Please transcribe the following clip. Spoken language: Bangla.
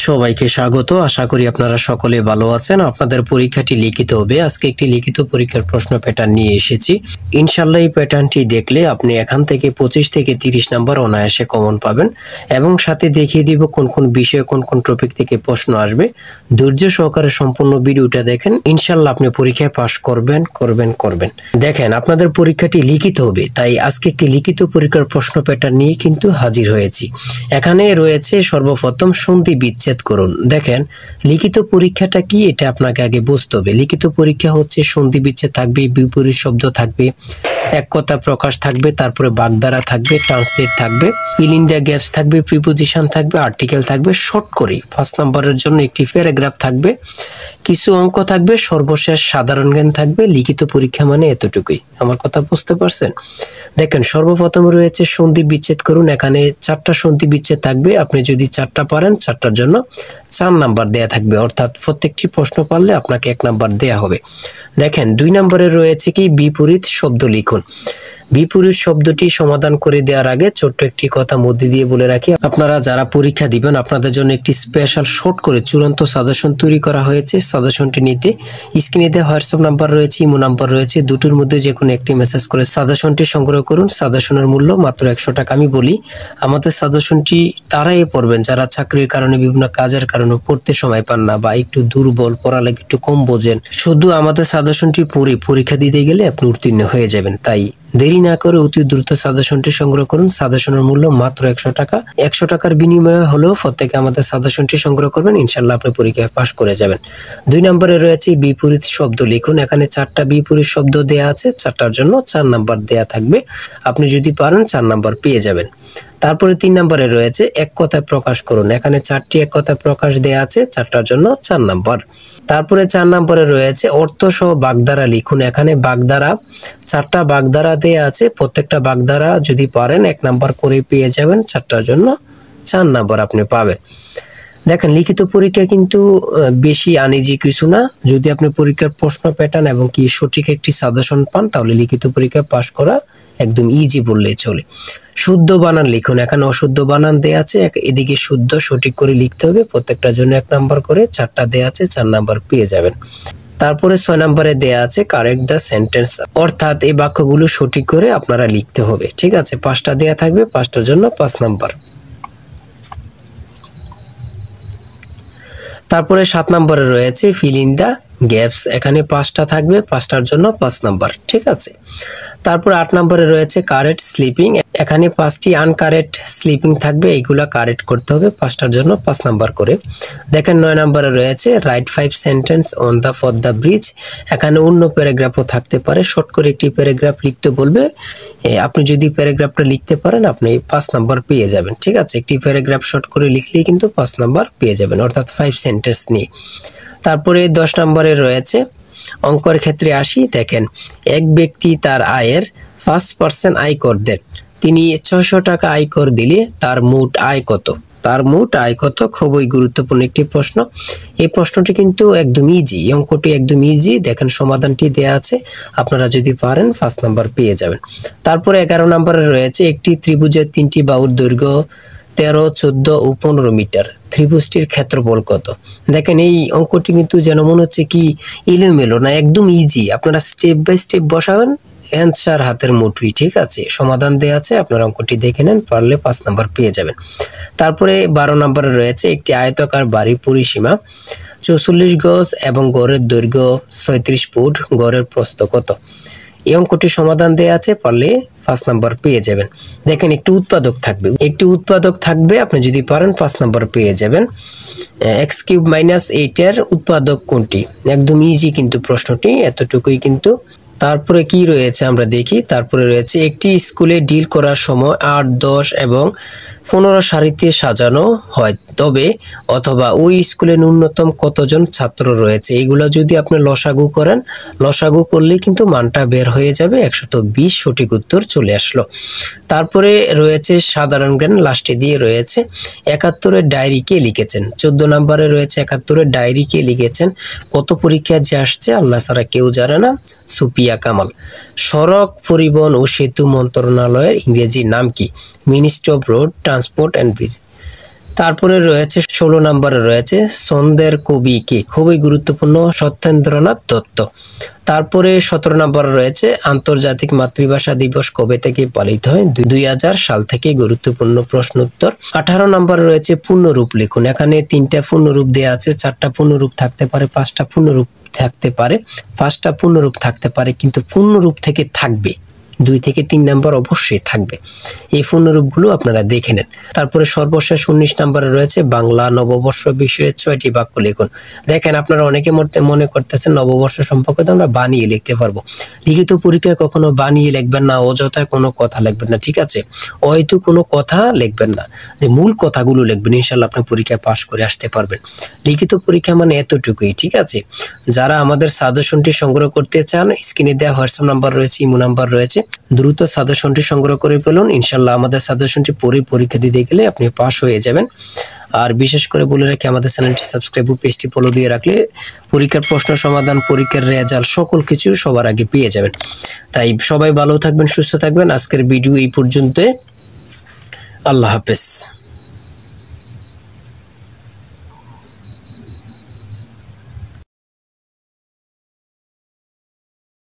সবাইকে স্বাগত। আশা করি আপনারা সকলে ভালো আছেন। আপনাদের পরীক্ষাটি লিখিত হবে। আজকে একটি লিখিত পরীক্ষার প্রশ্ন প্যাটার্ন নিয়ে এসেছি। ইনশাআল্লাহ এই প্যাটার্নটি দেখলে আপনি এখান থেকে 25 থেকে 30 নাম্বার অনায়াসে কমন পাবেন এবং সাথে দেখিয়ে দিব কোন কোন বিষয়ে কোন কোন টপিক থেকে প্রশ্ন আসবে। ধৈর্য সহকারে সম্পূর্ণ ভিডিওটা দেখেন, ইনশাআল্লাহ আপনি পরীক্ষায় পাস করবেন। দেখেন, আপনাদের পরীক্ষাটি লিখিত হবে, তাই আজকে একটি লিখিত পরীক্ষার প্রশ্ন প্যাটার্ন নিয়ে কিন্তু হাজির হয়েছি। এখানে রয়েছে সর্বপ্রথম সন্ধি বিচ্ছেদ করুন। দেখেন, লিখিত পরীক্ষাটা কি এটা আপনাকে আগে বুঝতে হবে। লিখিত পরীক্ষা হচ্ছে সন্ধি বিচ্ছেদ থাকবে, বিপরীত শব্দ থাকবে, এক কথা প্রকাশ থাকবে, তারপরে বাগধারা থাকবে, ট্রান্সলেট থাকবে, ফিল ইন দ্য গ্যাপস থাকবে, প্রিপোজিশন থাকবে, আর্টিকেল থাকবে। শর্ট করে 5 নম্বরের জন্য একটি প্যারাগ্রাফ থাকবে, কিছু অঙ্ক থাকবে, সর্বশেষ সাধারণ জ্ঞান থাকবে। লিখিত পরীক্ষা মানে এতটুকুই। আমার কথা বুঝতে পারছেন? দেখেন, সর্বপ্রথম রয়েছে সন্ধি বিচ্ছেদ করুন। এখানে 4টা সন্ধি বিচ্ছেদ থাকবে। আপনি যদি 4টা পারেন, 4টার জন্য 4 নাম্বার দেয়া থাকবে, অর্থাৎ প্রত্যেকটি প্রশ্ন পারলে আপনাকে 1 নাম্বার দেয়া হবে। দেখেন, 2 নম্বরে রয়েছে কি বিপরীত শব্দ লিখুন। বিপরীত শব্দটি সমাধান করে দেওয়ার আগে ছোট্ট একটি কথা মধ্যে দিয়ে বলে রাখি, আপনারা যারা পরীক্ষা দিবেন আপনাদের জন্য একটি স্পেশাল শর্ট করে চূড়ান্ত সাজেশন তৈরি করা হয়েছে। সাজেশনটি নিতে স্ক্রিনে দেওয়া হোয়াটসঅ্যাপ নাম্বার রয়েছে, ইমো নাম্বার রয়েছে, দুটোর মধ্যে যে কোনো একটি মেসেজ করে সাজেশনটি সংগ্রহ করুন। সাজেশনের মূল্য মাত্র 100 টাকা। আমি বলি, আমাদের সাজেশনটি তারাই পড়বেন যারা চাকরির কারণে, বিভিন্ন কাজের কারণে পড়তে সময় পান না বা একটু দুর্বল, পড়ালেখা একটু কম বোঝেন। শুধু আমাদের সাজেশনটি পড়ে পরীক্ষা দিতে গেলে আপনি উত্তীর্ণ হয়ে যাবেন। তাই দেরি না করে অতি দ্রুত সাজেশনটি সংগ্রহ করুন। সাজেশনের মূল্য মাত্র 100 টাকা। 100 টাকার বিনিময়ে হলেও প্রত্যেকে আমাদের সাজেশনটি সংগ্রহ করবেন, ইনশাআল্লাহ আপনি পরীক্ষায় পাশ করে যাবেন। 2 নম্বরে রয়েছে বিপরীত শব্দ লিখুন। এখানে 4টা বিপরীত শব্দ দেয়া আছে, 4টার জন্য 4 নাম্বার দেয়া থাকবে। আপনি যদি পারেন 4 নাম্বার পেয়ে যাবেন। তারপরে 3 নম্বরে রয়েছে এক কথায় প্রকাশ করুন। এখানে 4টি এক কথায় প্রকাশ দেয়া আছে, 4টার জন্য 4 নাম্বার। তারপরে 4 নম্বরে রয়েছে অর্থ সহ বাগধারা লিখুন। এখানে বাগধারা 4টা বাগধারা দেয়া আছে, প্রত্যেকটা বাগধারা যদি পারেন 1 নাম্বার করে পেয়ে যাবেন। 4টার জন্য 4 নাম্বার আপনি পাবেন। দেখেন, লিখিত পরীক্ষা কিন্তু বেশি আনইজি কিছু না। যদি আপনি পরীক্ষার প্রশ্ন প্যাটার্ন এবং কি সঠিক একটি সাজেশন পান, তাহলে লিখিত পরীক্ষা পাস করা একদম ইজি বললেই চলে। শুদ্ধ বানান লিখুন। এখানে অশুদ্ধ বানান দেয়া আছে, এদিকে শুদ্ধ সঠিক করে লিখতে হবে। প্রত্যেকটার জন্য 1 নাম্বার করে, 4টা দেয়া আছে, 4 নাম্বার পেয়ে যাবেন। তারপরে 6 নম্বরে দেয়া আছে কারেক্ট দ্য সেন্টেন্স, অর্থাৎ এই বাক্যগুলো সঠিক করে আপনারা লিখতে হবে। ঠিক আছে, 5টা দেয়া থাকবে, 5টার জন্য 5 নাম্বার। তারপরে 7 নম্বরে রয়েছে ফিল ইন দ্য গ্যাপস। এখানে 5টা থাকবে, 5টার জন্য 5 নাম্বার। ঠিক আছে। তারপর 8 নম্বরে রয়েছে কারেক্ট স্লিপিং। এখানে 5টি আনকারেক্ট স্লিপিং থাকবে, এইগুলা কারেক্ট করতে হবে, 5টার জন্য 5 নাম্বার করে। দেখেন, 9 নম্বরে রয়েছে right 5 sentence on the for the bridge. এখানে অন্য প্যারাগ্রাফও থাকতে পারে, শর্ট করে একটি প্যারাগ্রাফ লিখতে বলবে। আপনি যদি প্যারাগ্রাফটা লিখতে পারেন, আপনি 5 নাম্বার পেয়ে যাবেন। ঠিক আছে, একটি প্যারাগ্রাফ শর্ট করে লিখলেই কিন্তু 5 নাম্বার পেয়ে যাবেন, অর্থাৎ 5 সেন্টেন্স নিয়ে। তারপরে 10 নম্বরে রয়েছে অঙ্কের ক্ষেত্রে আসি। দেখেন, এক ব্যক্তি তার আয়ের 5% আয়কর দেন। তিনি 600 টাকা আয়কর দিলে তার মোট আয় কত? তার মোট আয় কত? খুবই গুরুত্বপূর্ণ একটি প্রশ্ন। এই প্রশ্নটি কিন্তু একদম ইজি, অঙ্কটি একদম ইজি। দেখেন, সমাধানটি দেয়া আছে, আপনারা যদি পারেন 5 নাম্বার পেয়ে যাবেন। তারপরে 11 নম্বরে রয়েছে একটি ত্রিভুজের 3টি বাহুর দৈর্ঘ্য 13, 14 ও 15 মিটার। ত্রিভুজটির ক্ষেত্রফল কত? দেখেন, এই অঙ্কটি কিন্তু যেন মনে হচ্ছে কি এলোমেলো না, একদম ইজি। আপনারা স্টেপ বাই স্টেপ বসাবেন, অ্যান্সার হাতের মুঠোয়। ঠিক আছে, সমাধান দেওয়া আছে, আপনারা অঙ্কটি দেখে নেন, পারলে 5 নাম্বার পেয়ে যাবেন। তারপরে 12 নম্বরে রয়েছে একটি আয়তাকার বাড়ির পরিসীমা 44 গজ এবং গড়ের দৈর্ঘ্য 36 ফুট, গড়ের প্রস্থ কত? এই অঙ্কটি সমাধান দেওয়া আছে, পারলে 5 নাম্বার পেয়ে যাবেন। দেখেন, একটি উৎপাদক থাকবে, আপনি যদি পারেন 5 নাম্বার পেয়ে যাবেন। x³ - 8 এর উৎপাদক কোনটি? একদম ইজি কিন্তু প্রশ্নটি, এতটুকুই কিন্তু। তারপরে কি রয়েছে আমরা দেখি। তারপরে রয়েছে একটি স্কুলে ডিল করার সময় 8, 10 এবং 15 সারিতে সাজানো হয়, তবে অথবা ওই স্কুলে ন্যূনতম কতজন ছাত্র রয়েছে? এগুলো যদি আপনি লসাগু করেন, লসাগু করলে কিন্তু মানটা বের হয়ে যাবে, 120 সঠিক উত্তর চলে আসলো। তারপরে রয়েছে সাধারণ জ্ঞান, লাস্টে দিয়ে রয়েছে 71-এর ডায়েরি কে লিখেছেন। 14 নম্বরে রয়েছে 71-এর ডায়েরি কে লিখেছেন। কত পরীক্ষায় যে আসছে আল্লাহ ছাড়া কেউ জানে না। সুপিয়া কামাল। সড়ক পরিবহন ও সেতু মন্ত্রণালয়ের ইংরেজি নাম কি? Ministry of road transport and bridge. তারপরে রয়েছে 16 নম্বরে রয়েছে ছন্দের কবি কে, খুবই গুরুত্বপূর্ণ, সত্যেন্দ্রনাথ দত্ত। তারপরে 17 নম্বরে রয়েছে আন্তর্জাতিক মাতৃভাষা দিবস কবে থেকে পালিত হয়, 2000 সাল থেকে, গুরুত্বপূর্ণ প্রশ্ন উত্তর। 18 নম্বরে রয়েছে পূর্ণরূপ লিখুন, এখানে 3টা পূর্ণরূপ দেওয়া আছে, 4টা পূর্ণরূপ থাকতে পারে, 5টা পূর্ণরূপ থাকতে পারে, 5টা পূর্ণরূপ থাকতে পারে, কিন্তু পূর্ণরূপ থেকে থাকবে 2 থেকে 3 নাম্বার অবশ্যই থাকবে। এই পূর্ণরূপগুলো আপনারা দেখে নেন। তারপরে সর্বশেষ 19 নম্বরে রয়েছে বাংলা নববর্ষ বিষয়ে 6টি বাক্য লিখুন। দেখেন আপনারা অনেকে মনে করতেছেন নববর্ষ সম্পর্কে তো আমরা বানিয়ে লিখতে পারবো। লিখিত পরীক্ষায় কখনো বানিয়ে লিখবেন না, অযথায় কোনো কথা লিখবেন না, ঠিক আছে? হয়তো কোনো কথা লিখবেন না, যে মূল কথাগুলো লিখবেন, ইনশাআল্লাহ আপনি পরীক্ষায় পাশ করে আসতে পারবেন। লিখিত পরীক্ষা মানে এতটুকুই, ঠিক আছে? যারা আমাদের সাজেশনটি সংগ্রহ করতে চান, স্ক্রিনে দেওয়া হোয়াটসঅ্যাপ নাম্বার রয়েছে, ইমো নাম্বার রয়েছে, দ্রুত সাজেশনটি সংগ্রহ করে ফেলুন। ইনশাআল্লাহ আমাদের সাজেশনটি পড়ে পরীক্ষা দিতে গেলে আপনি পাস হয়ে যাবেন। আর বিশেষ করে বলে রাখি, আমাদের চ্যানেলটি সাবস্ক্রাইব ও পেজটি ফলো দিয়ে রাখলে পরীক্ষার প্রশ্ন সমাধান, পরীক্ষার রেজাল্ট সকল কিছু সবার আগে পেয়ে যাবেন। তাই সবাই ভালো থাকবেন, সুস্থ থাকবেন। আজকের ভিডিও এই পর্যন্ত। আল্লাহ হাফেজ।